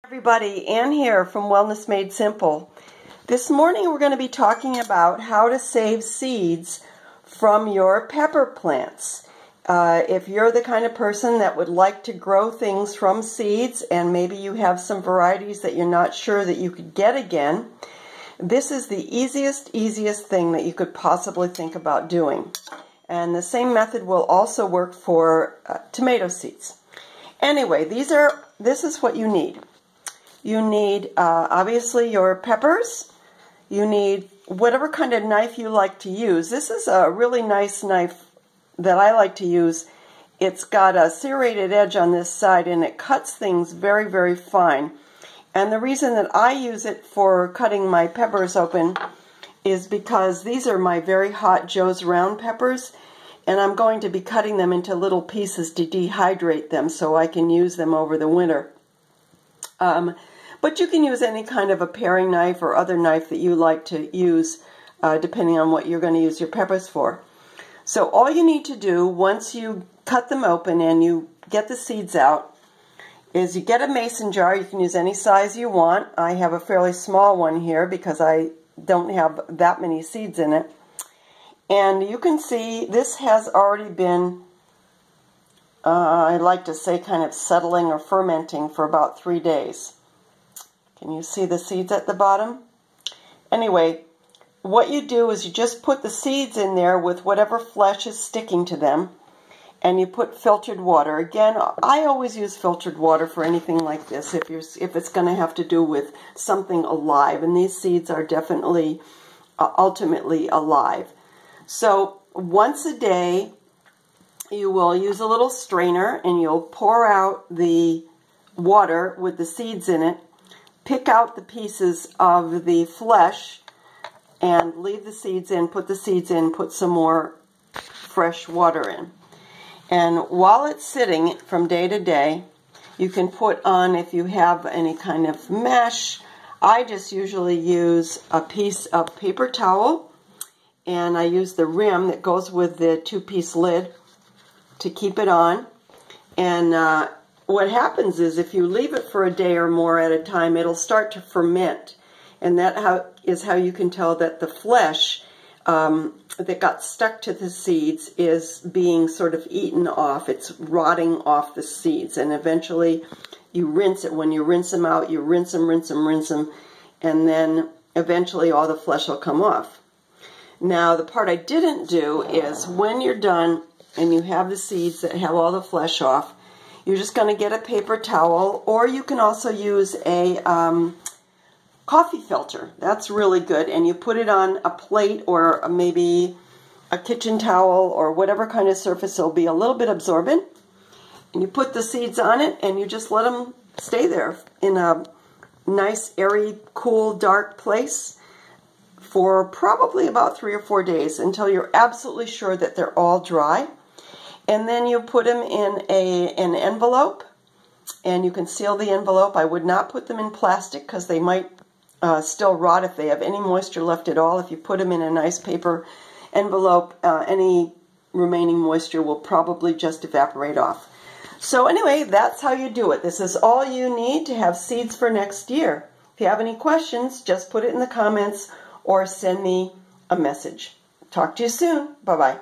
Everybody, Ann here from Wellness Made Simple. This morning we're going to be talking about how to save seeds from your pepper plants. If you're the kind of person that would like to grow things from seeds and maybe you have some varieties that you're not sure that you could get again, this is the easiest thing that you could possibly think about doing. And the same method will also work for tomato seeds. Anyway, this is what you need. You need, obviously, your peppers. You need whatever kind of knife you like to use. This is a really nice knife that I like to use. It's got a serrated edge on this side, and it cuts things very, very fine. And the reason that I use it for cutting my peppers open is because these are my very hot Joe's round peppers, and I'm going to be cutting them into little pieces to dehydrate them so I can use them over the winter. But you can use any kind of a paring knife or other knife that you like to use, depending on what you're going to use your peppers for. So all you need to do once you cut them open and you get the seeds out is you get a mason jar. You can use any size you want. I have a fairly small one here because I don't have that many seeds in it. And you can see this has already been, I like to say, kind of settling or fermenting for about 3 days. Can you see the seeds at the bottom? Anyway, what you do is you just put the seeds in there with whatever flesh is sticking to them, and you put filtered water. Again, I always use filtered water for anything like this if it's going to have to do with something alive, and these seeds are definitely ultimately alive. So once a day, you will use a little strainer and you'll pour out the water with the seeds in it. Pick out the pieces of the flesh and leave the seeds in, put the seeds in, put some more fresh water in. And while it's sitting from day to day, you can put on, if you have any kind of mesh, I just usually use a piece of paper towel, and I use the rim that goes with the 2-piece lid to keep it on. And what happens is if you leave it for a day or more at a time, it'll start to ferment. And that is how you can tell that the flesh that got stuck to the seeds is being sort of eaten off. It's rotting off the seeds. And eventually you rinse it. When you rinse them out, you rinse them, and then eventually all the flesh will come off. Now, the part I didn't do is when you're done and you have the seeds that have all the flesh off, you're just going to get a paper towel, or you can also use a coffee filter. That's really good. And you put it on a plate or maybe a kitchen towel or whatever kind of surface will be a little bit absorbent. And you put the seeds on it and you just let them stay there in a nice, airy, cool, dark place for probably about 3 or 4 days until you're absolutely sure that they're all dry. And then you put them in an envelope, and you can seal the envelope. I would not put them in plastic because they might still rot if they have any moisture left at all. If you put them in a nice paper envelope, any remaining moisture will probably just evaporate off. So anyway, that's how you do it. This is all you need to have seeds for next year. If you have any questions, just put it in the comments or send me a message. Talk to you soon. Bye-bye.